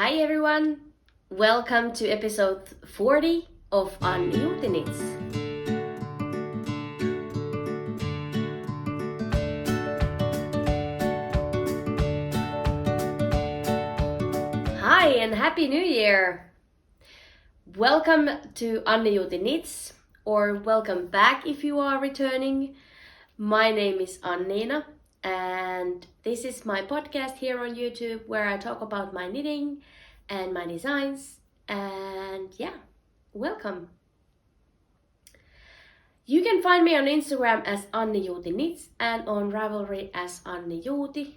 Hi everyone, welcome to episode 40 of Annijuuti Knits. Hi and Happy New Year! Welcome to Annijuuti Knits, or welcome back if you are returning. My name is Anniina and this is my podcast here on YouTube where I talk about my knitting and my designs, and yeah, welcome. You can find me on Instagram as Annijuuti Knits and on Ravelry as Annijuuti,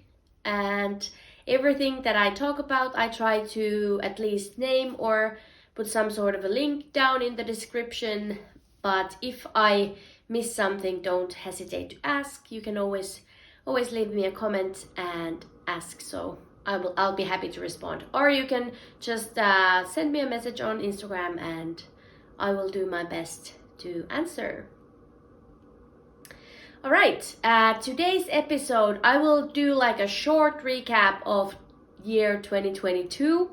and everything that I talk about I try to at least name or put some sort of a link down in the description, but if I miss something, don't hesitate to ask. You can always leave me a comment and ask, so I'll be happy to respond. Or you can just send me a message on Instagram and I will do my best to answer. Alright, today's episode I will do like a short recap of year 2022.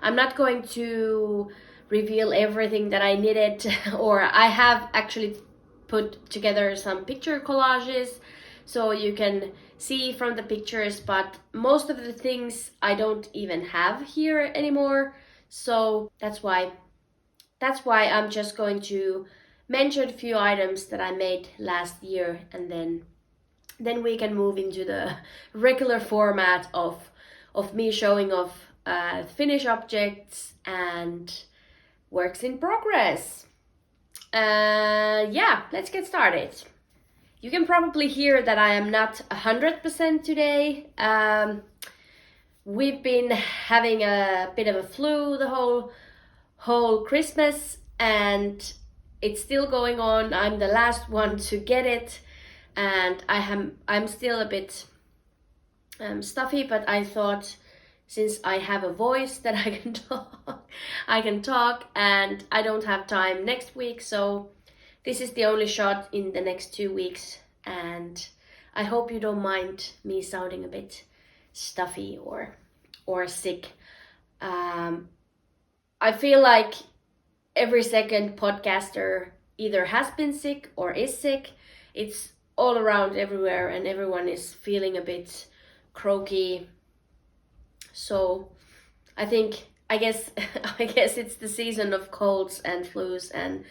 I'm not going to reveal everything that I knitted, or I have actually put together some picture collages so you can see from the pictures, but most of the things I don't even have here anymore, so that's why I'm just going to mention a few items that I made last year, and then we can move into the regular format of me showing off finished objects and works in progress. Yeah, let's get started. You can probably hear that I am not 100% today. We've been having a bit of a flu the whole Christmas, and it's still going on. I'm the last one to get it, and I'm still a bit stuffy, but I thought since I have a voice that I can talk, and I don't have time next week, so this is the only shot in the next 2 weeks, and I hope you don't mind me sounding a bit stuffy or sick. I feel like every second podcaster either has been sick or is sick. It's all around everywhere and everyone is feeling a bit croaky. So I guess it's the season of colds and flus and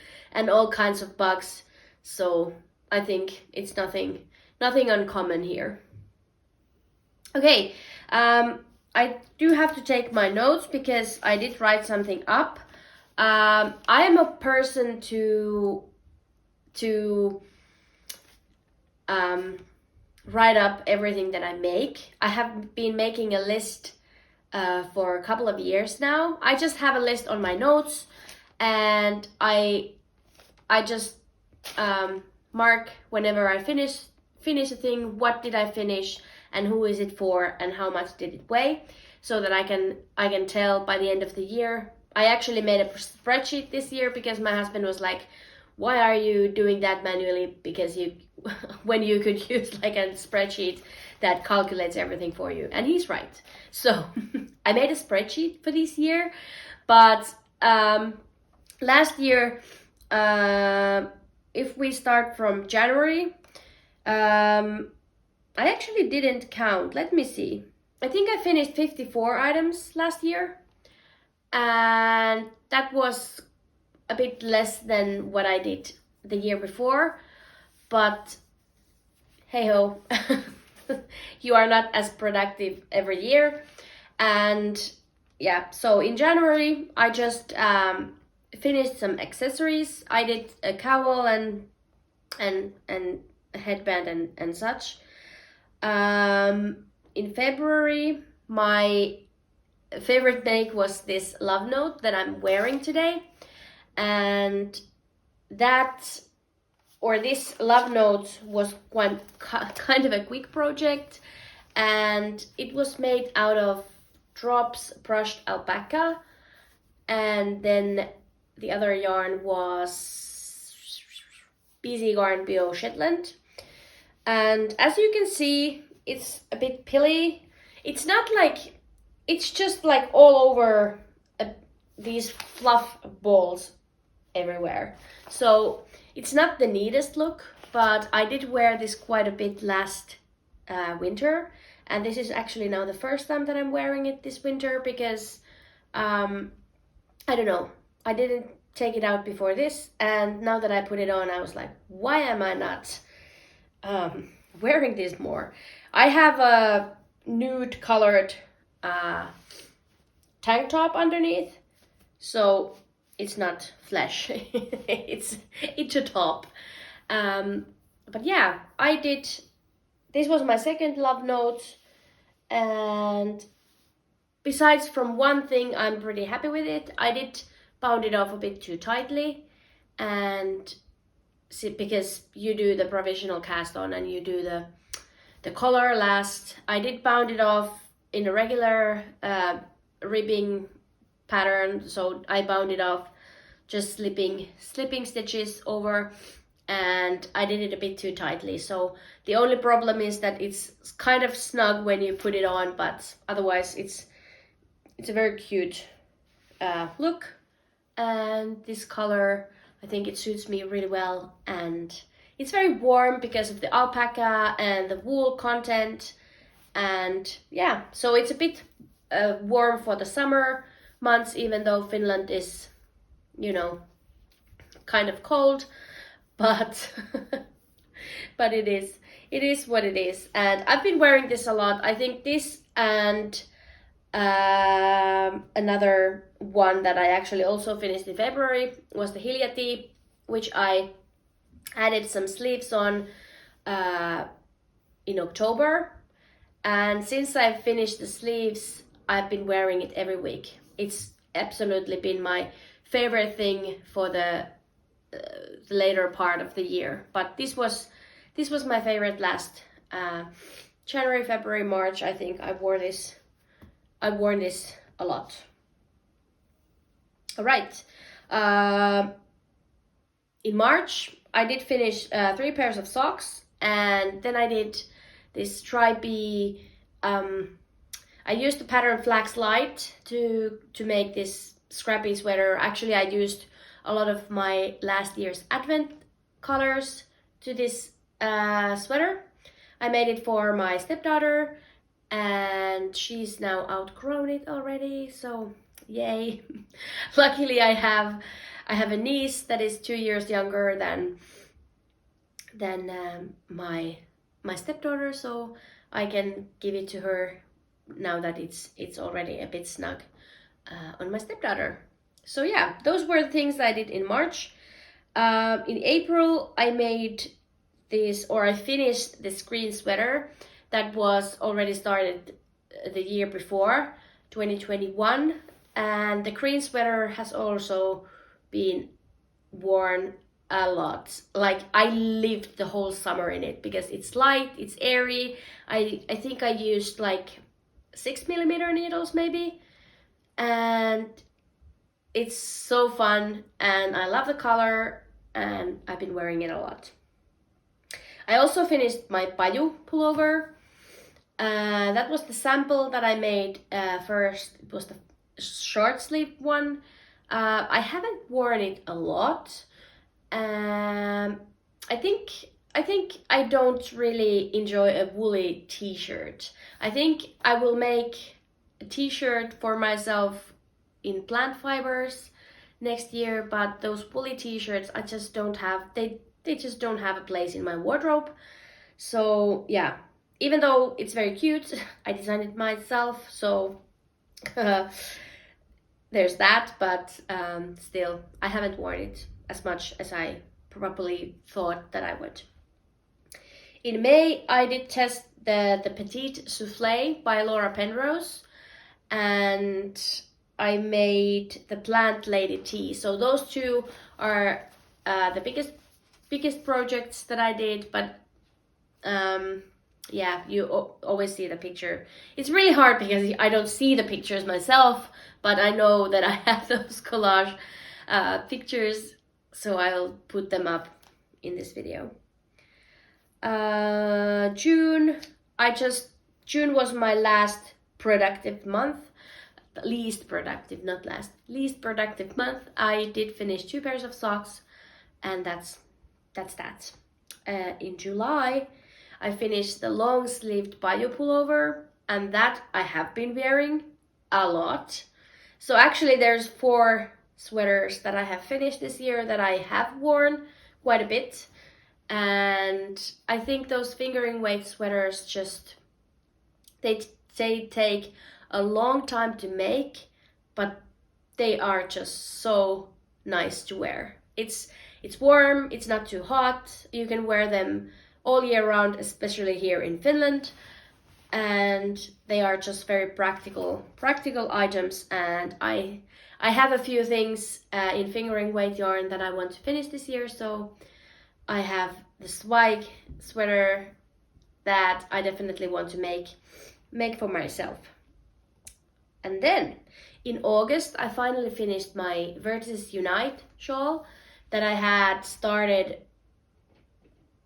all kinds of bugs. So I think it's nothing uncommon here. Okay, I do have to take my notes because I did write something up. I am a person to write up everything that I make. I have been making a list for a couple of years now. I just have a list on my notes, and I just mark whenever I finish a thing, what did I finish and who is it for and how much did it weigh, so that I can tell by the end of the year. I actually made a spreadsheet this year because my husband was like, why are you doing that manually, because when you could use like a spreadsheet that calculates everything for you, and he's right. So I made a spreadsheet for this year, but last year, if we start from January, I actually didn't count. Let me see. I think I finished 54 items last year, and that was a bit less than what I did the year before, but hey ho, you are not as productive every year. And yeah, so in January I just finished some accessories. I did a cowl and a headband and such. In February, my favorite make was this love note that I'm wearing today, and this love note was one kind of a quick project, and it was made out of drops brushed alpaca, and then the other yarn was BZ Garn Bio Shetland. And as you can see, it's a bit pilly. It's not like it's just like all over these fluff balls everywhere. So it's not the neatest look, but I did wear this quite a bit last winter, and this is actually now the first time that I'm wearing it this winter because I don't know, I didn't take it out before this, and now that I put it on I was like, why am I not wearing this more? I have a nude colored tank top underneath, so it's not flesh. it's a top. But yeah, I did. This was my second love note, and besides from one thing, I'm pretty happy with it. I did bound it off a bit too tightly, and see, because you do the provisional cast on and you do the collar last, I did bound it off in a regular ribbing pattern, so I bound it off just slipping stitches over, and I did it a bit too tightly. So the only problem is that it's kind of snug when you put it on, but otherwise it's a very cute look, and this color, I think it suits me really well, and it's very warm because of the alpaca and the wool content, and yeah, so it's a bit warm for the summer months, even though Finland is, you know, kind of cold, but but it is what it is. And I've been wearing this a lot. I think this and another one that I actually also finished in February was the Hilja tee, which I added some sleeves on in October, and since I've finished the sleeves I've been wearing it every week. It's absolutely been my favorite thing for the later part of the year, but this was my favorite last January, February, March. I think I've worn this a lot. All right, in March I did finish 3 pairs of socks, and then I did this stripy I used the pattern Flax Light to make this scrappy sweater. Actually, I used a lot of my last year's advent colors to this sweater. I made it for my stepdaughter, and she's now outgrown it already, so yay. Luckily I have a niece that is 2 years younger than my stepdaughter, so I can give it to her now that it's already a bit snug on my stepdaughter. So yeah, those were the things I did in March. In April I made this, or I finished this green sweater that was already started the year before, 2021, and the green sweater has also been worn a lot. Like, I lived the whole summer in it because it's light, it's airy. I think I used like 6mm needles maybe, and it's so fun and I love the color, and I've been wearing it a lot. I also finished my Paju pullover. That was the sample that I made first. It was the short sleeve one. I haven't worn it a lot. I think I don't really enjoy a woolly t-shirt. I think I will make a t-shirt for myself in plant fibers next year, but those woolly t-shirts I just don't have, they just don't have a place in my wardrobe. So yeah, even though it's very cute, I designed it myself, so there's that, but still I haven't worn it as much as I probably thought that I would. In May I did test the Petit Soufflé by Penrose, and I made the Plant Lady tee. So those two are the biggest projects that I did, but yeah, you always see the picture. It's really hard because I don't see the pictures myself, but I know that I have those collage pictures, so I'll put them up in this video. June was my last productive month. least productive, not last, least productive month. I did finish 2 pairs of socks, and that's that. In July, I finished the long-sleeved Paju pullover, and that I have been wearing a lot. So actually there's 4 sweaters that I have finished this year that I have worn quite a bit. And I think those fingering weight sweaters just, they take a long time to make, but they are just so nice to wear. It's warm, it's not too hot, you can wear them all year round, especially here in Finland, and they are just very practical items. And I have a few things in fingering weight yarn that I want to finish this year, so I have the Swag sweater that I definitely want to make for myself. And then in August I finally finished my Vertices Unite shawl that I had started,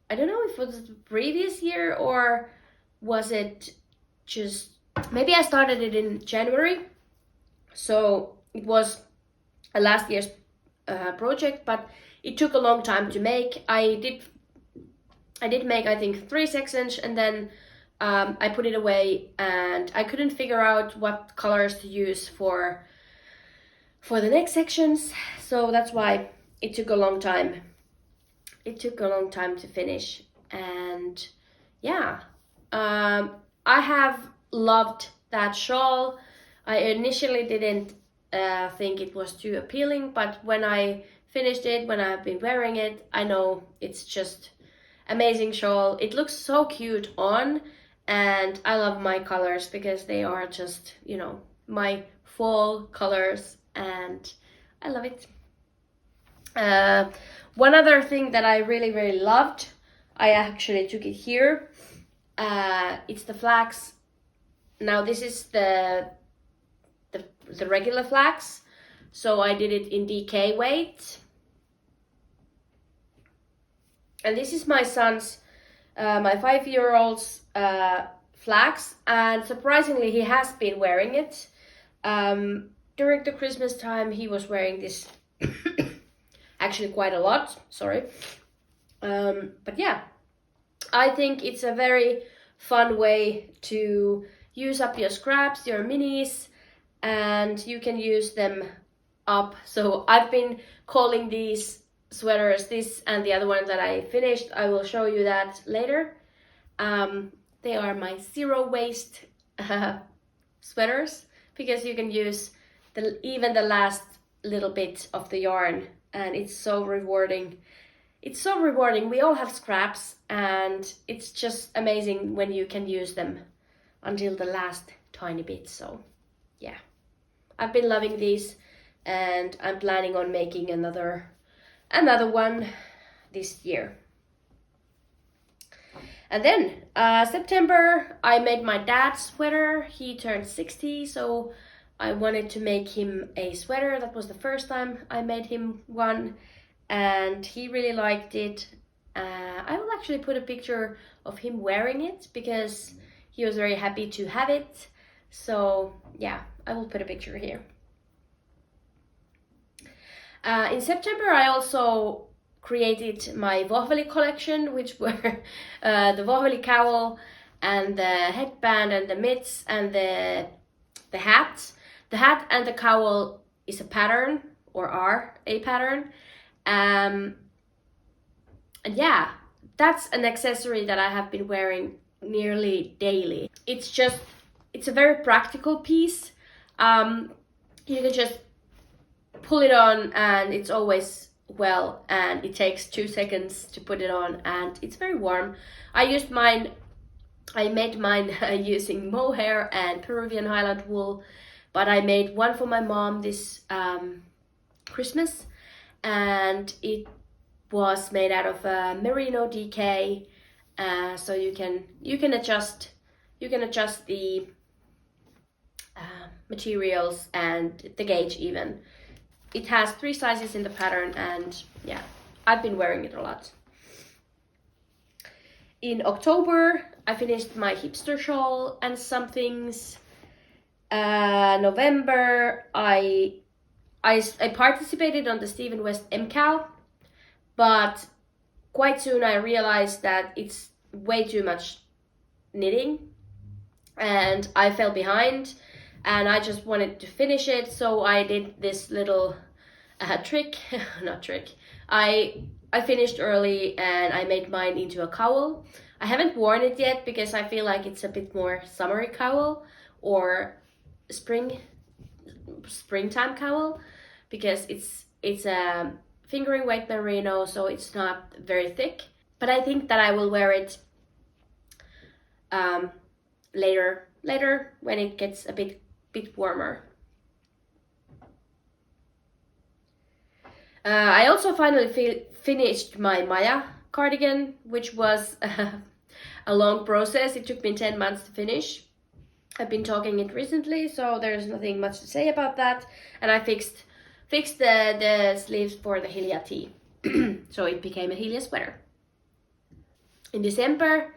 I don't know if it was the previous year or was it just, maybe I started it in January, so it was a last year's project, but it took a long time to make. I did make, I think, 3 sections, and then I put it away, and I couldn't figure out what colors to use for the next sections, so that's why it took a long time. It took a long time to finish, and yeah, I have loved that shawl. I initially didn't think it was too appealing, but when I finished it, when I've been wearing it, I know it's just amazing shawl. It looks so cute on, and I love my colors because they are just, you know, my fall colors, and I love it. One other thing that I really loved, I actually took it here. It's the Flax. Now this is the regular Flax, so I did it in DK weight. And this is my son's, my 5-year-old's Flax, and surprisingly he has been wearing it. During the Christmas time he was wearing this actually quite a lot, sorry. But yeah, I think it's a very fun way to use up your scraps, your minis, and you can use them up. So I've been calling these sweaters, this and the other one that I finished, I will show you that later. They are my zero waste sweaters, because you can use even the last little bit of the yarn, and it's so rewarding. It's so rewarding. We all have scraps, and it's just amazing when you can use them until the last tiny bit. So yeah, I've been loving these, and I'm planning on making another one this year. And then September I made my dad's sweater. He turned 60, so I wanted to make him a sweater. That was the first time I made him one, and he really liked it. I will actually put a picture of him wearing it because he was very happy to have it. So yeah, I will put a picture here. In September I also created my Vohvel collection, which were the Vohvel cowl and the headband and the mitts and the hat. The hat and the cowl is a pattern, or are a pattern. And yeah, that's an accessory that I have been wearing nearly daily. It's a very practical piece. You can just pull it on and it's always well, and it takes 2 seconds to put it on, and it's very warm. I made mine using mohair and Peruvian Highland wool, but I made one for my mom this Christmas, and it was made out of merino DK, so you can adjust the materials and the gauge even. It has 3 sizes in the pattern, and yeah, I've been wearing it a lot. In October I finished my Hipster shawl and some things. November, I participated on the Stephen West MKAL, but quite soon I realized that it's way too much knitting and I fell behind and I just wanted to finish it, so I did this little trick, not trick, I finished early and I made mine into a cowl. I haven't worn it yet because I feel like it's a bit more summery cowl or springtime cowl, because it's a fingering weight merino, so it's not very thick. But I think that I will wear it later when it gets a bit warmer. I also finally finished my Maya cardigan, which was a long process. It took me 10 months to finish. I've been talking it recently, so there's nothing much to say about that. And I fixed the sleeves for the Hilja tee, so it became a Hilja sweater. In December,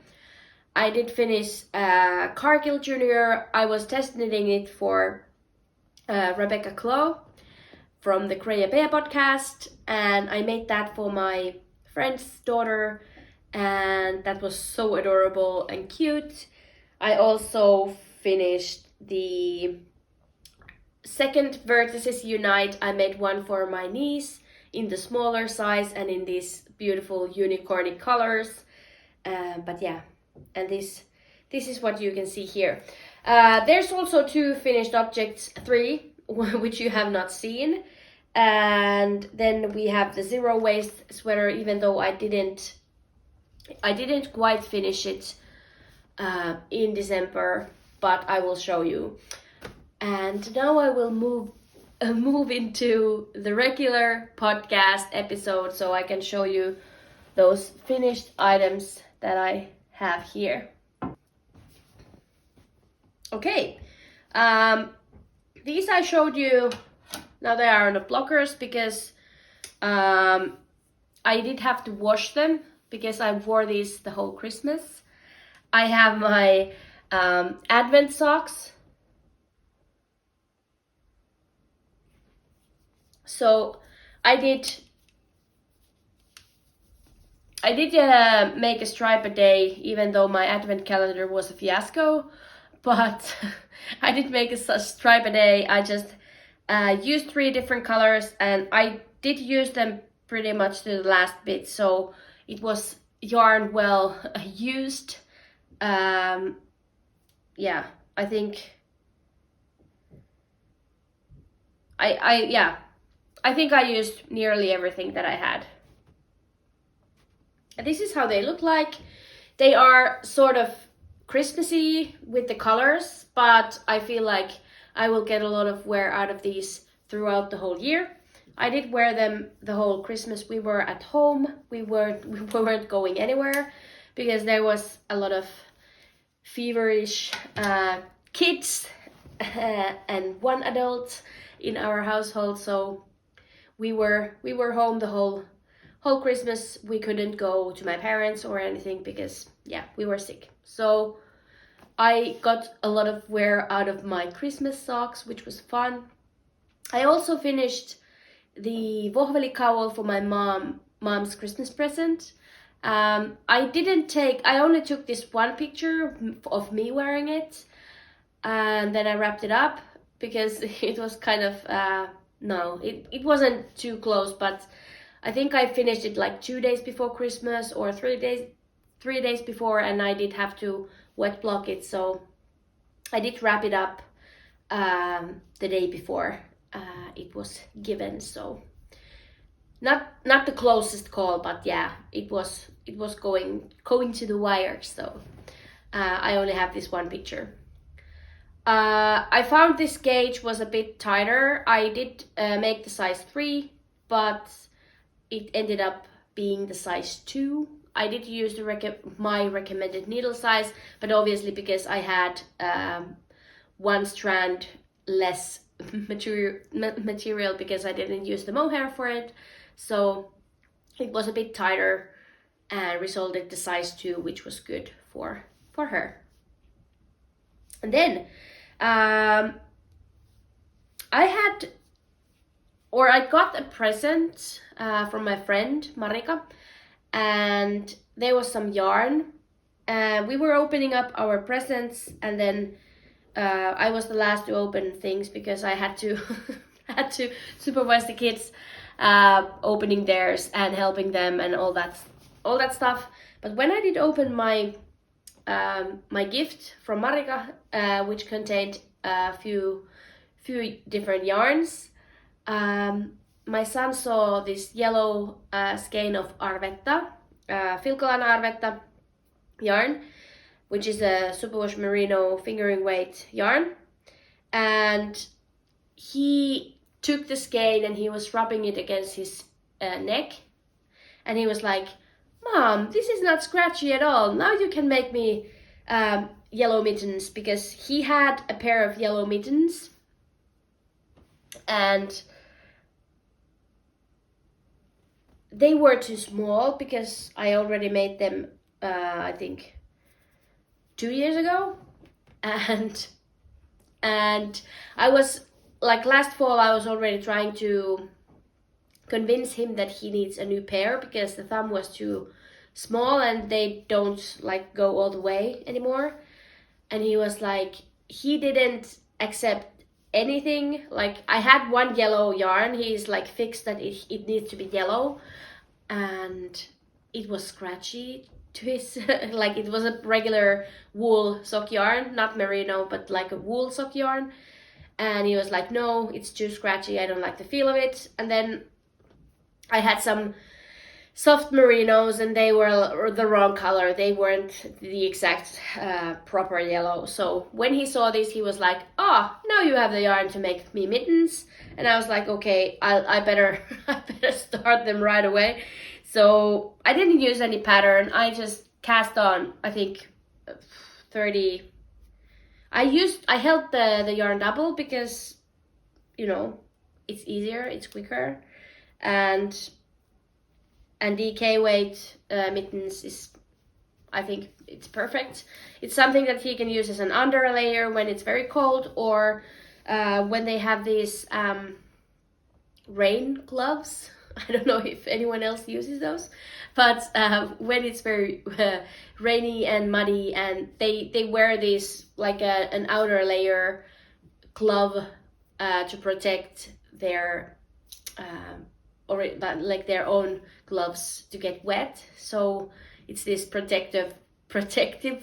I did finish Cargill Junior. I was test knitting it for Rebecca Clow from the Kreia Bea podcast, and I made that for my friend's daughter, and that was so adorable and cute. I also finished the second Vertices Unite. I made one for my niece in the smaller size and in these beautiful unicorny colors. But yeah, and this is what you can see here. There's also 2 finished objects, 3, which you have not seen. And then we have the zero waist sweater, even though I didn't quite finish it in December, but I will show you. And now I will move into the regular podcast episode, so I can show you those finished items that I have here. Okay, these I showed you. Now they are not blockers because I did have to wash them because I wore these the whole Christmas. I have my Advent socks. So I did make a stripe a day, even though my Advent calendar was a fiasco. But I did make a stripe a day. I just used 3 different colors, and I did use them pretty much to the last bit, so it was yarn well used. Yeah, I think I think I used nearly everything that I had. And this is how they look like. They are sort of Christmassy with the colors, but I feel like I will get a lot of wear out of these throughout the whole year. I did wear them the whole Christmas. We were at home. We weren't going anywhere because there was a lot of feverish kids and one adult in our household. So we were home the whole Christmas. We couldn't go to my parents or anything because we were sick. So I got a lot of wear out of my Christmas socks, which was fun. I also finished the Vohvel cowl for my mom's Christmas present. I only took this one picture of me wearing it, and then I wrapped it up because it was kind of, it wasn't too close, but I think I finished it like 2 days before Christmas or 3 days before, and I did have to wet block it, so I did wrap it up the day before it was given. So not the closest call, but yeah, it was going to the wire. So I only have this one picture. I found this gauge was a bit tighter. I did make the size 3, but it ended up being the size 2. I did use my recommended needle size, but obviously because I had 1 strand less material because I didn't use the mohair for it, so it was a bit tighter and resulted the size 2, which was good for her. And then I got a present from my friend Marika, and there was some yarn. We were opening up our presents, and then I was the last to open things because I had to had to supervise the kids opening theirs and helping them and all that stuff. But when I did open my my gift from Marika, which contained a few different yarns, my son saw this yellow skein of arvetta, Filkolan arvetta yarn, which is a superwash merino fingering weight yarn, and he took the skein and he was rubbing it against his neck, and he was like, "Mom, this is not scratchy at all. Now you can make me yellow mittens," because he had a pair of yellow mittens, and they were too small because I already made them, I think, 2 years ago, and I was like, last fall I was already trying to convince him that he needs a new pair because the thumb was too small and they don't like go all the way anymore. And he was like, he didn't accept anything. Like, I had one yellow yarn, he's like fixed that it needs to be yellow, and it was scratchy to his like, it was a regular wool sock yarn, not merino, but like a wool sock yarn, and he was like, no, it's too scratchy, I don't like the feel of it. And then I had some soft merinos and they were the wrong color, they weren't the exact proper yellow. So when he saw this, he was like, oh, now you have the yarn to make me mittens. And I was like, okay, I better I better start them right away. So I didn't use any pattern, I just cast on, I think 30. I held the yarn double because, you know, it's easier, it's quicker, and DK weight mittens is, I think it's perfect. It's something that he can use as an under layer when it's very cold, or when they have these rain gloves. I don't know if anyone else uses those, but when it's very rainy and muddy, and they wear these like an outer layer glove to protect their or like their own gloves to get wet. So it's this protective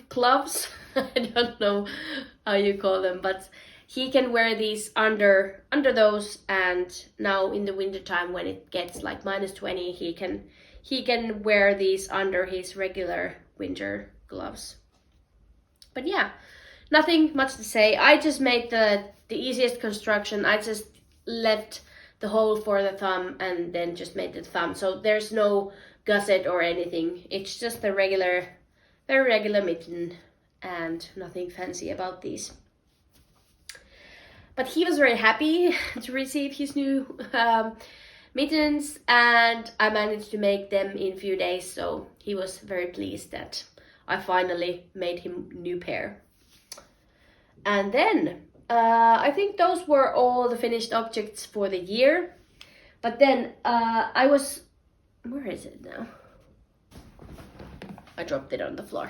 gloves. I don't know how you call them, but he can wear these under those, and now in the winter time when it gets like -20, he can wear these under his regular winter gloves. But yeah, nothing much to say. I just made the easiest construction. I just left the hole for the thumb and then just made the thumb. So there's no gusset or anything. It's just a very regular mitten and nothing fancy about these. But he was very happy to receive his new mittens, and I managed to make them in a few days, so he was very pleased that I finally made him a new pair. And then I think those were all the finished objects for the year. But then I was, where is it now? I dropped it on the floor.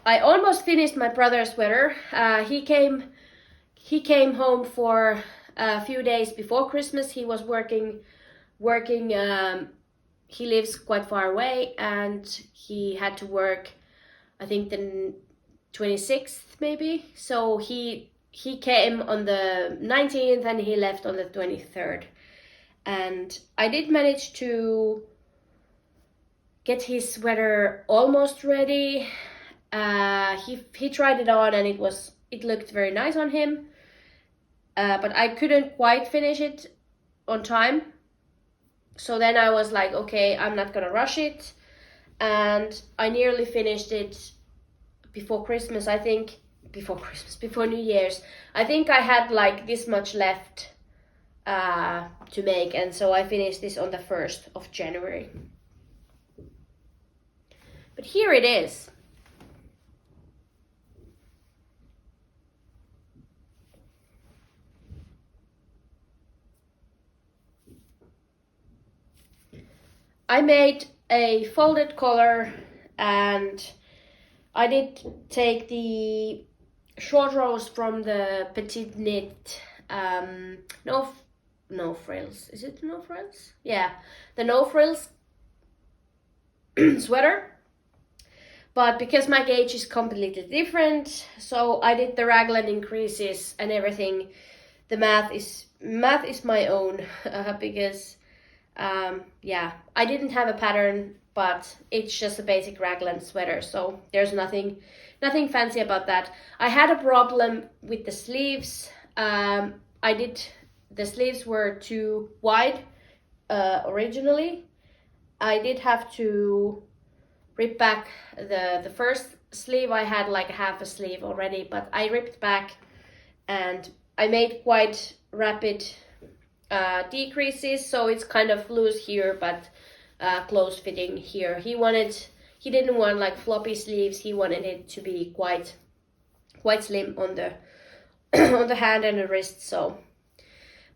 I almost finished my brother's sweater. He came home for a few days before Christmas. He was working. He lives quite far away, and he had to work, I think the 26th maybe. So he came on the 19th and he left on the 23rd. And I did manage to get his sweater almost ready. He tried it on and it looked very nice on him, but I couldn't quite finish it on time. So then I was like, okay, I'm not gonna rush it, and I nearly finished it before Christmas. I think before New Year's. I think I had like this much left to make, and so I finished this on the 1st of January. But here it is. I made a folded collar, and I did take the short rows from the Petit knit no frills. Is it no frills? Yeah, the no frills sweater. But because my gauge is completely different, so I did the raglan increases and everything. The math is my own because yeah, I didn't have a pattern, but it's just a basic raglan sweater, so there's nothing fancy about that. I had a problem with the sleeves. The sleeves were too wide originally. I did have to rip back the first sleeve. I had like half a sleeve already, but I ripped back and I made quite rapid decreases, so it's kind of loose here but close fitting here. He didn't want like floppy sleeves. He wanted it to be quite slim on the on the hand and the wrist. So,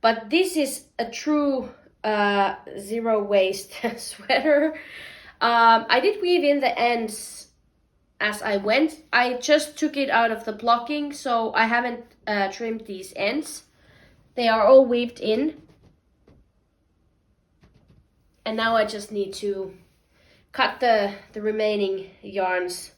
but this is a true zero waste sweater. I did weave in the ends as I went. I just took it out of the blocking, so I haven't trimmed these ends. They are all weaved in. And now I just need to cut the remaining yarns.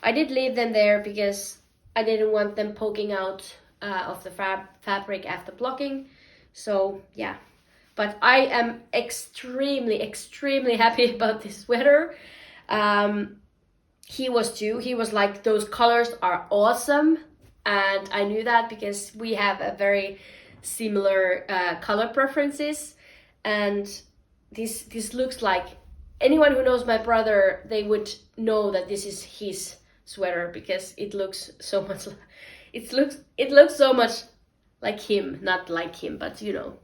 I did leave them there because I didn't want them poking out of the fabric after blocking. So yeah, but I am extremely happy about this sweater. He was too. He was like, those colors are awesome. And I knew that because we have a very similar color preferences. And this looks like, anyone who knows my brother, they would know that this is his sweater because it looks so much it looks so much like him. Not like him, but you know,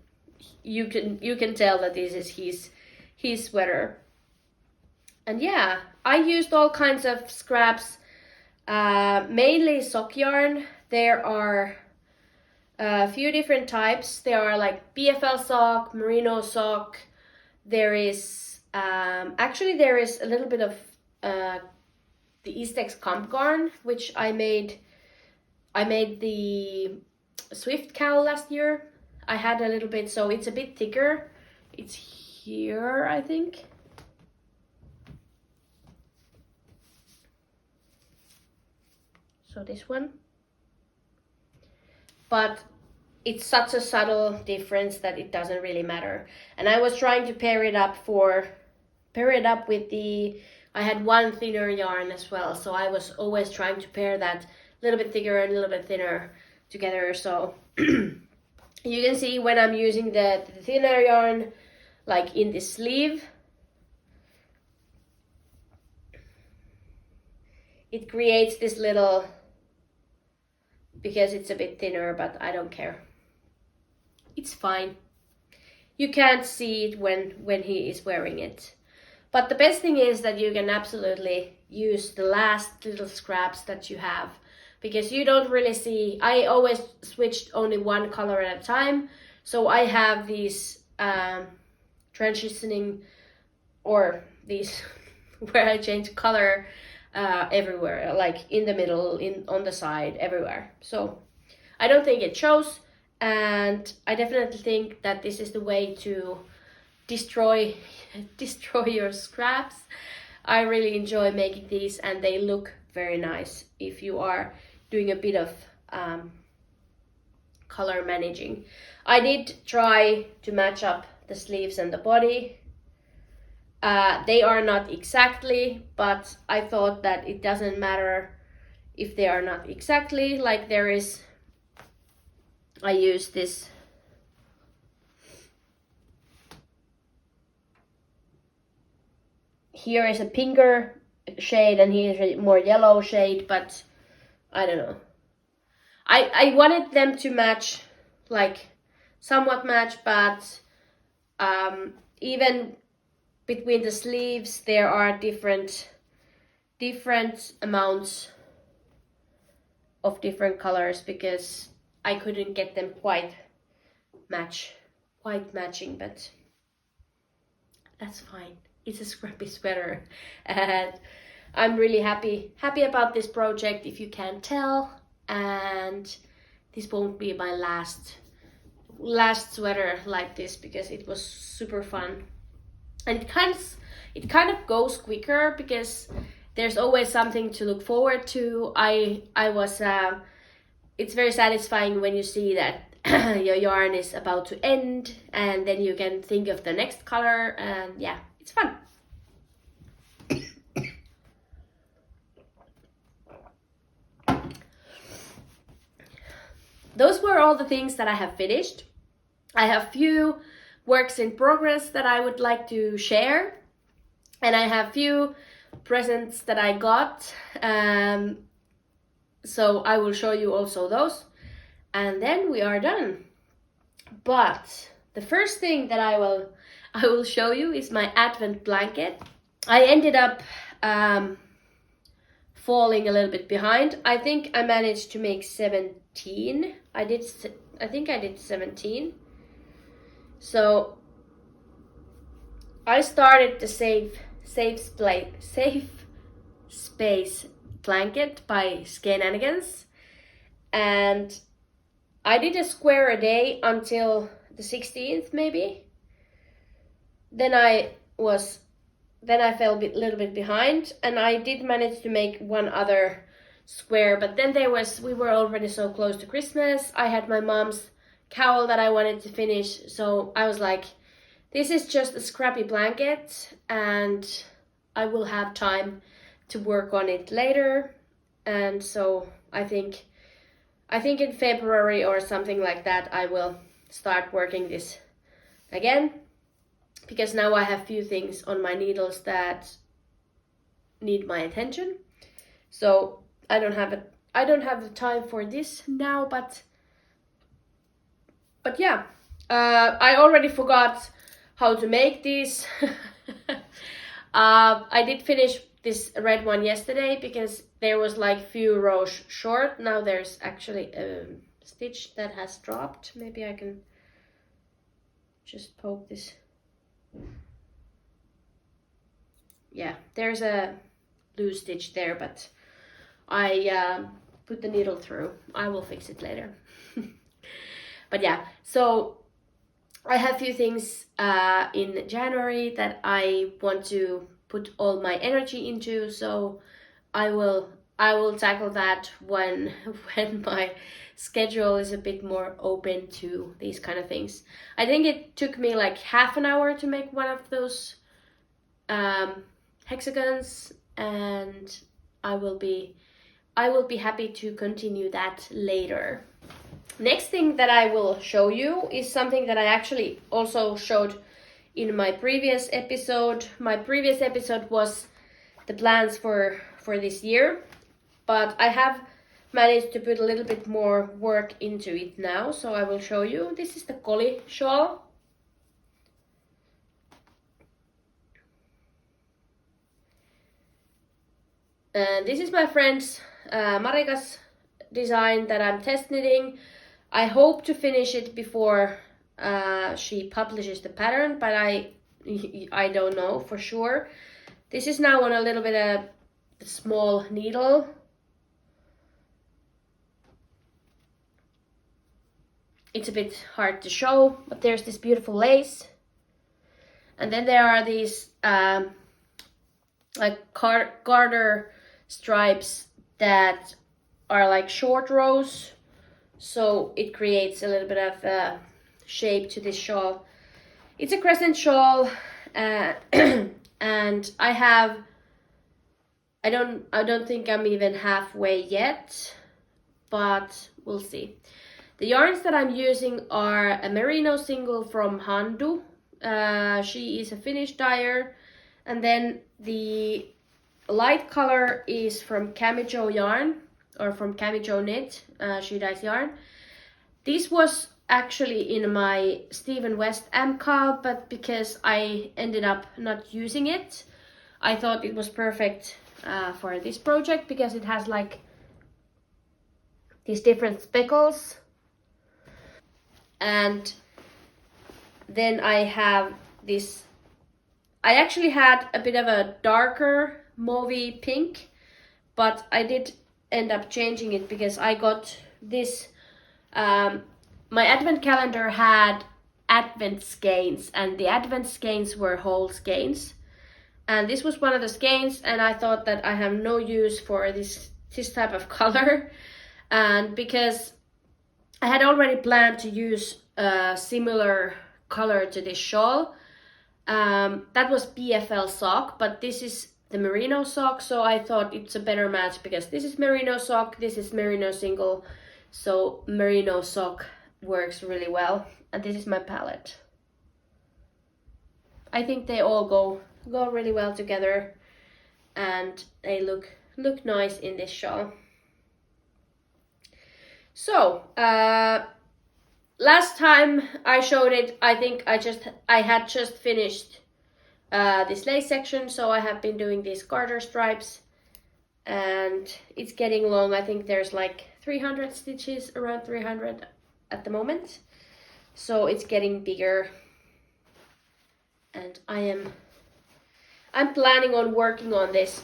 you can tell that this is his sweater. And yeah, I used all kinds of scraps, mainly sock yarn. There are a few different types. There are like BFL sock, merino sock. There is actually there is a little bit of the Eastex comp yarn, which I made the Swift cowl last year. I had a little bit, so it's a bit thicker. It's here, I think. So this one. But it's such a subtle difference that it doesn't really matter. And I was trying to pair it up with the, I had one thinner yarn as well, so I was always trying to pair that a little bit thicker and a little bit thinner together. So you can see when I'm using the thinner yarn, like in this sleeve, it creates this little, because it's a bit thinner, but I don't care. It's fine. You can't see it when he is wearing it. But the best thing is that you can absolutely use the last little scraps that you have, because you don't really see. I always switched only one color at a time, so I have these transitioning, or these where I change color everywhere, like in the middle, on the side, everywhere. So I don't think it shows, and I definitely think that this is the way to destroy your scraps. I really enjoy making these, and they look very nice if you are doing a bit of color managing. I did try to match up the sleeves and the body. They are not exactly, but I thought that it doesn't matter if they are not exactly. Like there is, I use this here is a pinker shade and here is a more yellow shade, but I don't know. I wanted them to match, like somewhat match, but even between the sleeves there are different amounts of different colors, because I couldn't get them quite matching, but that's fine. it's a scrappy sweater, and I'm really happy about this project, if you can't tell. And this won't be my last sweater like this, because it was super fun, and it kind of goes quicker because there's always something to look forward to. It's very satisfying when you see that your yarn is about to end, and then you can think of the next color, and yeah, it's fun. Those were all the things that I have finished. I have few works in progress that I would like to share, and I have few presents that I got, so I will show you also those, and then we are done. But the first thing that I will show you is my advent blanket. I ended up falling a little bit behind. I think I managed to make 17. I think I did 17. So I started the safe space blanket by Skeinanigans, and I did a square a day until the 16th maybe. Then I fell a little bit behind, and I did manage to make one other square, but then we were already so close to Christmas. I had my mom's cowl that I wanted to finish, so I was like, this is just a scrappy blanket, and I will have time to work on it later. And so I think in February or something like that I will start working this again, because now I have few things on my needles that need my attention. So I don't have the time for this now, but yeah, I already forgot how to make these. I did finish this red one yesterday because there was like few rows short. Now there's actually a stitch that has dropped. Maybe I can just poke this. Yeah, there's a loose stitch there, but I put the needle through. I will fix it later. But yeah, so I have few things in January that I want to put all my energy into, so I will tackle that when my schedule is a bit more open to these kind of things. I think it took me like half an hour to make one of those hexagons, and I will be happy to continue that later. Next thing that I will show you is something that I actually also showed in my previous episode. My previous episode was the plans for this year, but I have managed to put a little bit more work into it now, so I will show you. This is the Koli Shawl. And this is my friend's Marika's design that I'm test knitting. I hope to finish it before she publishes the pattern, but I don't know for sure. This is now on a little bit of a small needle. It's a bit hard to show, but there's this beautiful lace. And then there are these like garter stripes that are like short rows, so it creates a little bit of shape to this shawl. It's a crescent shawl, and I don't think I'm even halfway yet, but we'll see. The yarns that I'm using are a merino single from Handu. She is a Finnish dyer, and then the light color is from Camijo yarn, or from Camijo knit. She dyes yarn. This was actually in my Stephen West MKAL, but because I ended up not using it, I thought it was perfect for this project, because it has like these different speckles. And then I have this I actually had a bit of a darker mauvey pink, but I did end up changing it because I got this. My advent calendar had advent skeins, and the advent skeins were whole skeins. And this was one of the skeins, and I thought that I have no use for this type of color. And because I had already planned to use a similar color to this shawl, that was PFL sock, but this is the merino sock, so I thought it's a better match because this is merino sock, this is merino single, so merino sock works really well. And this is my palette. I think they all go really well together, and they look nice in this shawl. So last time I showed it, I think I had just finished this lace section, so I have been doing these garter stripes, and it's getting long. I think there's like 300 stitches, around 300 at the moment, so it's getting bigger, and I'm planning on working on this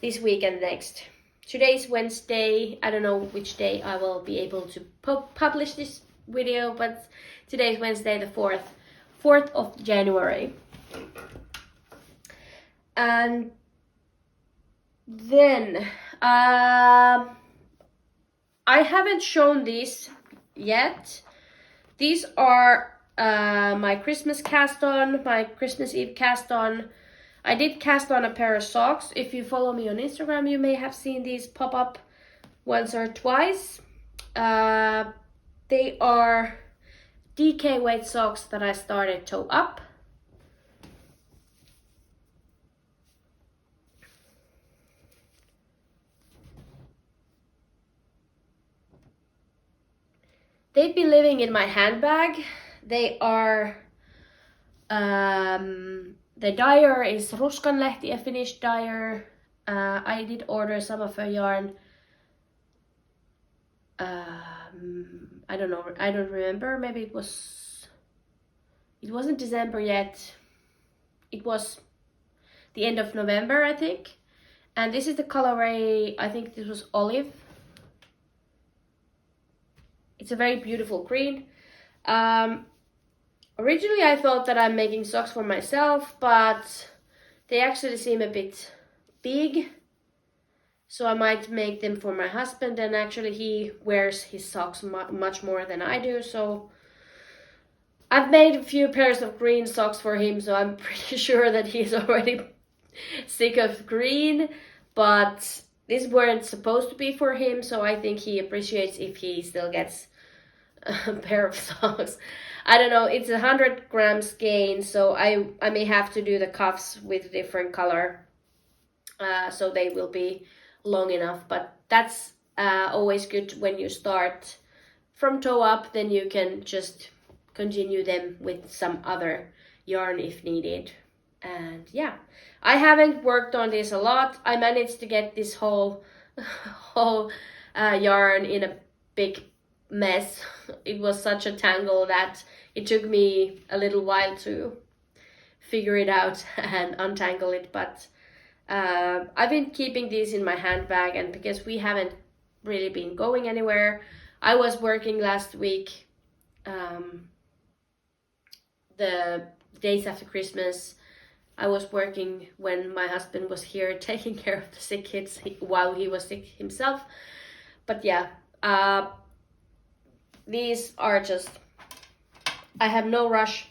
this week and next. Today's Wednesday. I don't know which day I will be able to publish this video, but today's Wednesday, the 4th of January. And then I haven't shown these yet. These are my Christmas cast on, my Christmas Eve cast on. I did cast on a pair of socks. If you follow me on Instagram, you may have seen these pop up once or twice. They are DK weight socks that I started toe up. They've been living in my handbag. They are, the dyer is Ruskanlehti, a Finnish dyer. I did order some of her yarn. I don't know, I don't remember. Maybe it wasn't December yet. It was the end of November, I think. And this is the colorway, I think this was olive. It's a very beautiful green. Originally I thought that I'm making socks for myself, but they actually seem a bit big. So I might make them for my husband, and actually he wears his socks much more than I do. So I've made a few pairs of green socks for him, so I'm pretty sure that he's already sick of green. But these weren't supposed to be for him, so I think he appreciates if he still gets a pair of socks. I don't know, it's 100 grams skein, so I may have to do the cuffs with a different color, so they will be long enough. But that's always good when you start from toe up, then you can just continue them with some other yarn if needed. And yeah, I haven't worked on this a lot. I managed to get this whole yarn in a big mess. It was such a tangle that it took me a little while to figure it out and untangle it, but I've been keeping these in my handbag, and because we haven't really been going anywhere, I was working last week, the days after Christmas. I was working when my husband was here taking care of the sick kids while he was sick himself. But yeah, these are just, I have no rush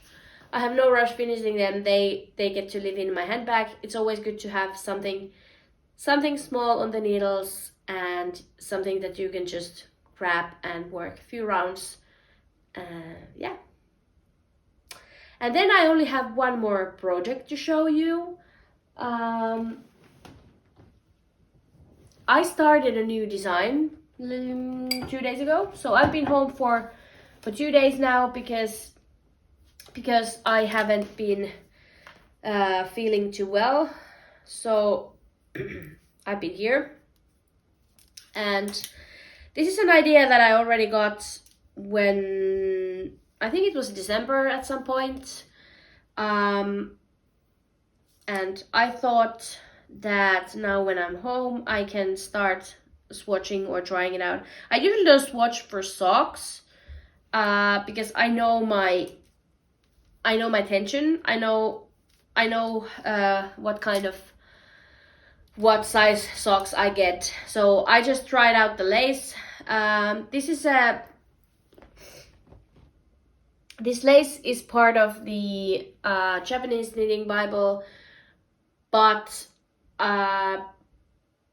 finishing them. They get to live in my handbag. It's always good to have something small on the needles and something that you can just grab and work a few rounds. Yeah. And then I only have one more project to show you. I started a new design 2 days ago, so I've been home for 2 days now because I haven't been feeling too well. So I've been here, and this is an idea that I already got when I think it was December at some point. And I thought that now when I'm home, I can start swatching or trying it out. I usually don't swatch for socks because I know my tension. I know what size socks I get. So I just tried out the lace. This lace is part of the Japanese knitting Bible, but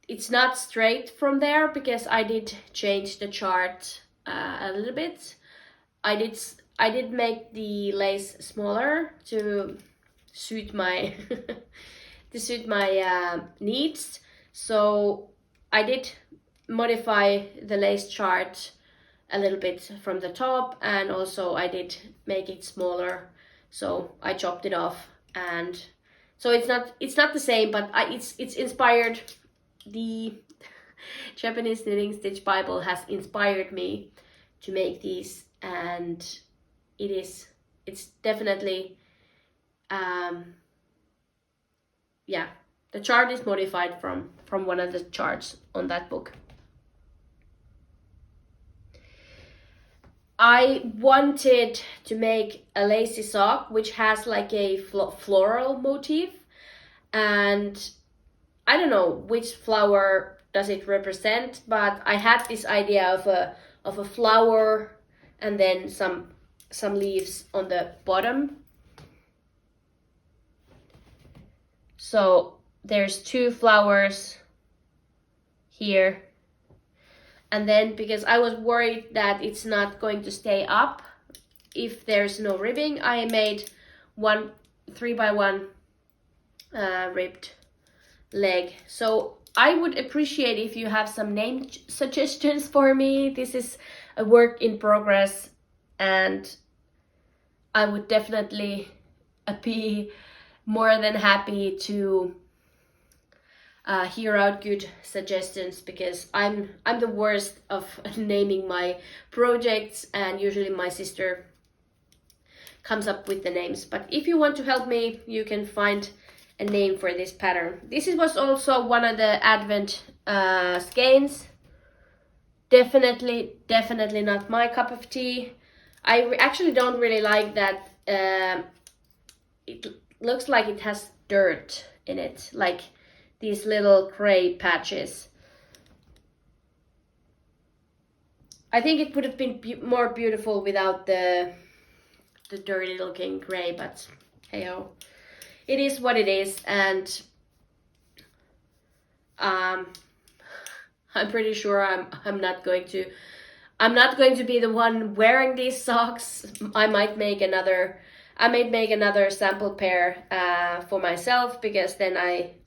it's not straight from there because I did change the chart a little bit. I did make the lace smaller to suit my needs. So I did modify the lace chart a little bit from the top, and also I did make it smaller. So I chopped it off, and so it's not the same, but it's inspired. The Japanese Knitting Stitch Bible has inspired me to make these, and it's definitely yeah, the chart is modified from one of the charts on that book. I wanted to make a lacy sock which has like a floral motif, and I don't know which flower does it represent, but I had this idea of a flower and then some leaves on the bottom. So there's 2 flowers here. And then because I was worried that it's not going to stay up if there's no ribbing, I made 1 3x1 ribbed leg. So I would appreciate if you have some name suggestions for me. This is a work in progress, and I would definitely be more than happy to hear out good suggestions, because I'm the worst of naming my projects, and usually my sister comes up with the names. But if you want to help me, you can find a name for this pattern. This was also one of the Advent skeins. Definitely not my cup of tea. I actually don't really like that. It looks like it has dirt in it, like these little gray patches. I think it would have been more beautiful without the dirty looking gray, but hey ho, it is what it is. And I'm pretty sure I'm not going to be the one wearing these socks. I might make another sample pair for myself, because then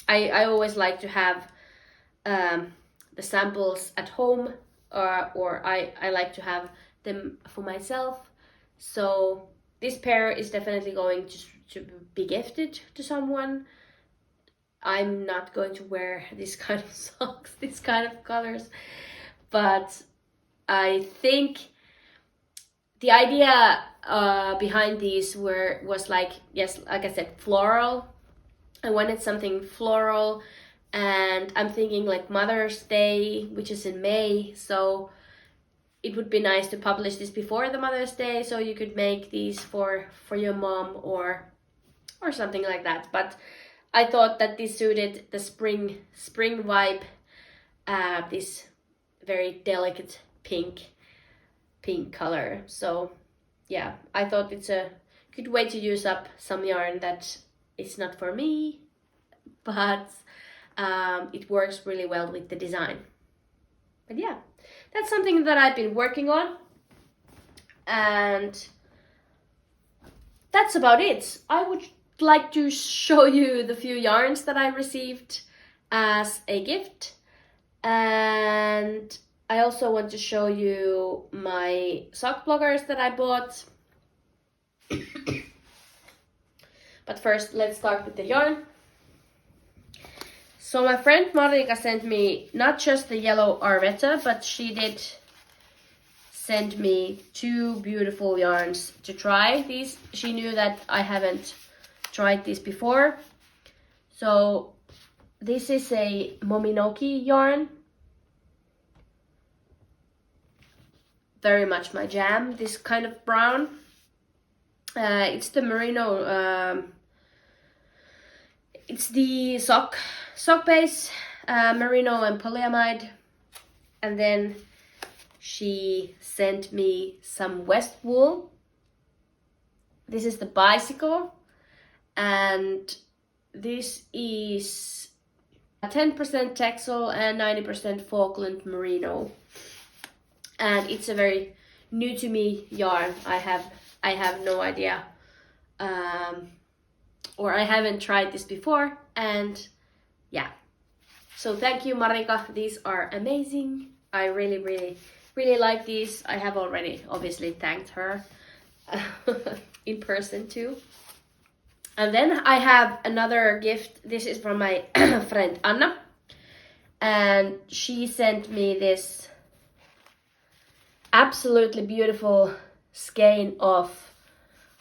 I always like to have the samples at home, or I like to have them for myself. So this pair is definitely going to be gifted to someone. I'm not going to wear this kind of socks, this kind of colors, but I think the idea behind these was like, yes, like I said, floral. I wanted something floral, and I'm thinking like Mother's Day, which is in May, so it would be nice to publish this before the Mother's Day, so you could make these for your mom or something like that. But I thought that this suited the spring vibe, this very delicate pink color. So yeah, I thought it's a good way to use up some yarn that is not for me, but it works really well with the design. But yeah, that's something that I've been working on, and that's about it. I would like to show you the few yarns that I received as a gift, and I also want to show you my sock bloggers that I bought. But first, let's start with the yarn. So my friend Marilii sent me not just the yellow Arvetta, but she did sent me 2 beautiful yarns to try these. She knew that I haven't tried this before. So this is a Mominoki yarn. Very much my jam, this kind of brown. It's the merino, it's the sock base, merino and polyamide. And then she sent me some West wool. This is the bicycle, and this is 10% Texel and 90% Falkland merino. And it's a very new to me yarn. I have no idea, or I haven't tried this before. And yeah, so thank you, Marika. These are amazing. I really like these. I have already obviously thanked her in person too. And then I have another gift. This is from my friend Anna, and she sent me this absolutely beautiful skein of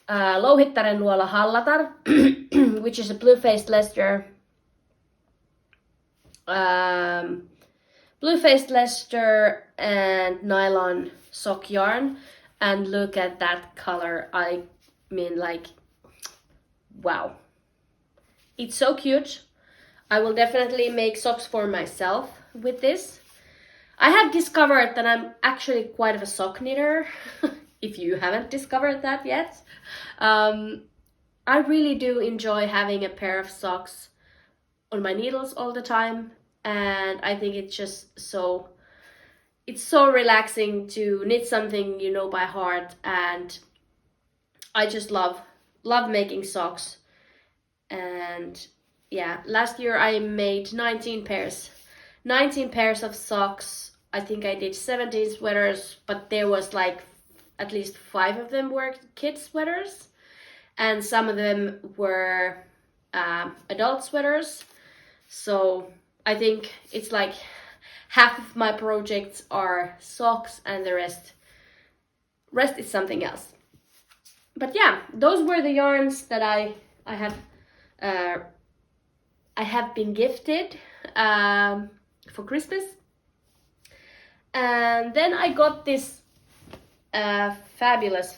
Louhittaren luola Hallatar, which is a blue-faced Leicester, and nylon sock yarn. And look at that color. I mean, like, wow, it's so cute. I will definitely make socks for myself with this. I have discovered that I'm actually quite of a sock knitter. If you haven't discovered that yet, I really do enjoy having a pair of socks on my needles all the time, and I think it's just so relaxing to knit something you know by heart. And I just love making socks. And yeah, last year I made 19 pairs of socks. I think I did 17 sweaters, but there was like at least 5 of them were kid sweaters, and some of them were adult sweaters. So I think it's like half of my projects are socks and the rest is something else. But yeah, those were the yarns that I have been gifted for Christmas. And then I got this fabulous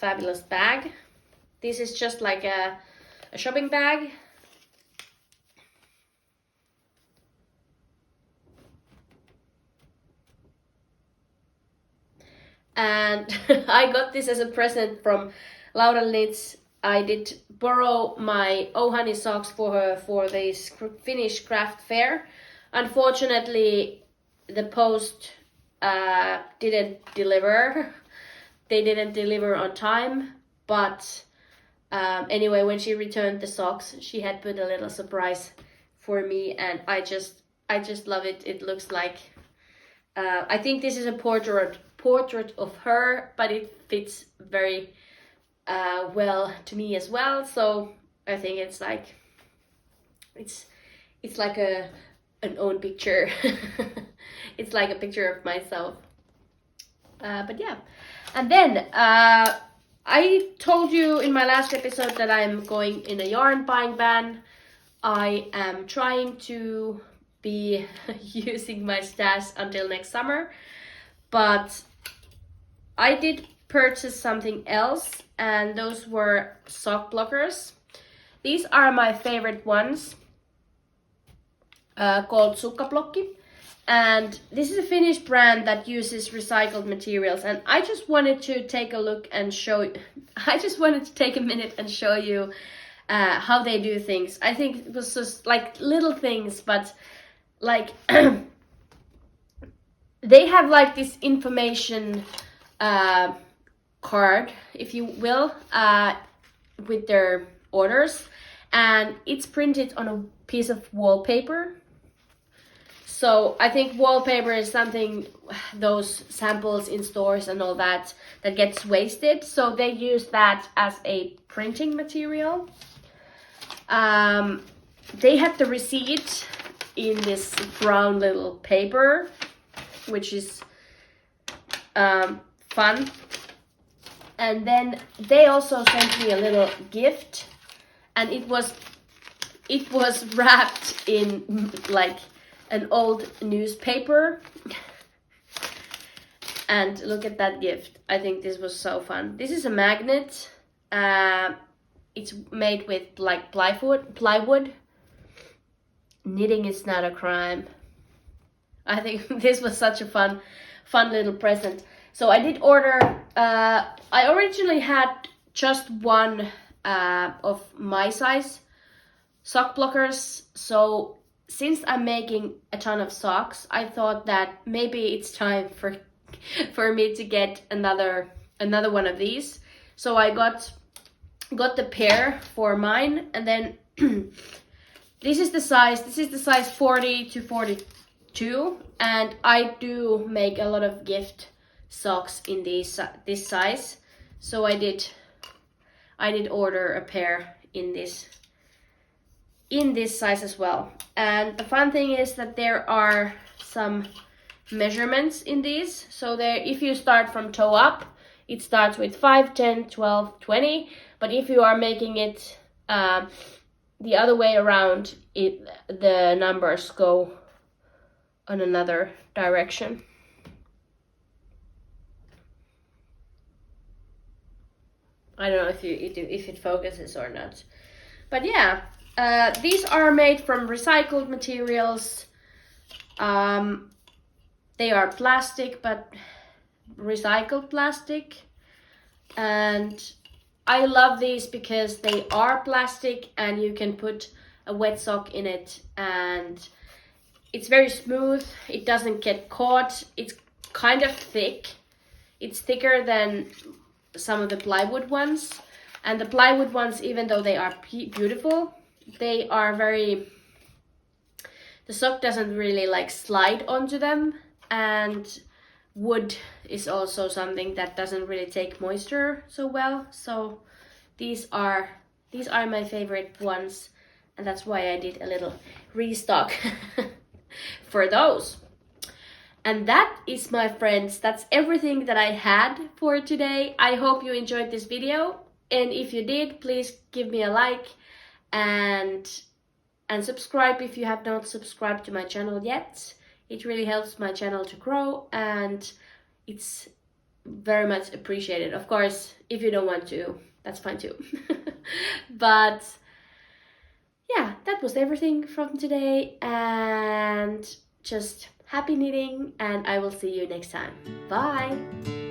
bag. This is just like a shopping bag. And I got this as a present from Laura Knits. I did borrow my Ohani socks for her for this Finnish craft fair. Unfortunately, the post didn't deliver. They didn't deliver on time, but anyway, when she returned the socks, she had put a little surprise for me, and I just love it. It looks like I think this is a portrait of her, but it fits very well to me as well. So I think it's like an own picture. It's like a picture of myself. But yeah, and then I told you in my last episode that I'm going in a yarn buying ban. I am trying to be using my stash until next summer, but I did purchase something else, and those were sock blockers. These are my favorite ones, called Sukkablokki, and this is a Finnish brand that uses recycled materials. And I just wanted to take a look and show. I just wanted to take a minute and show you how they do things. I think it was just like little things, but like they have like this information card, if you will, with their orders, and it's printed on a piece of wallpaper. So I think wallpaper is something, those samples in stores and all that gets wasted, so they use that as a printing material. They have the receipt in this brown little paper, which is fun. And then they also sent me a little gift, and it was wrapped in like an old newspaper. And look at that gift. I think this was so fun. This is a magnet. It's made with like plywood. Knitting is not a crime. I think this was such a fun little present. So I did order, I originally had just one of my size sock blockers. So since I'm making a ton of socks, I thought that maybe it's time for me to get another one of these. So I got the pair for mine, and then this is the size 40 to 42, and I do make a lot of gift socks in this size. So I did order a pair in this size as well. And the fun thing is that there are some measurements in these. So there, if you start from toe up, it starts with 5, 10, 12, 20. But if you are making it the other way around, the numbers go on another direction. I don't know if it focuses or not. But yeah, these are made from recycled materials. They are plastic, but recycled plastic. And I love these because they are plastic and you can put a wet sock in it, and it's very smooth. It doesn't get caught. It's kind of thick. It's thicker than some of the plywood ones. And the plywood ones, even though they are beautiful, they are the sock doesn't really like slide onto them. And wood is also something that doesn't really take moisture so well. So these are my favorite ones, and that's why I did a little restock for those. And that is, my friends, that's everything that I had for today. I hope you enjoyed this video, and if you did, please give me a like and subscribe if you have not subscribed to my channel yet. It really helps my channel to grow, and it's very much appreciated. Of course, if you don't want to, that's fine too. But yeah, that was everything from today, and just happy knitting, and I will see you next time. Bye!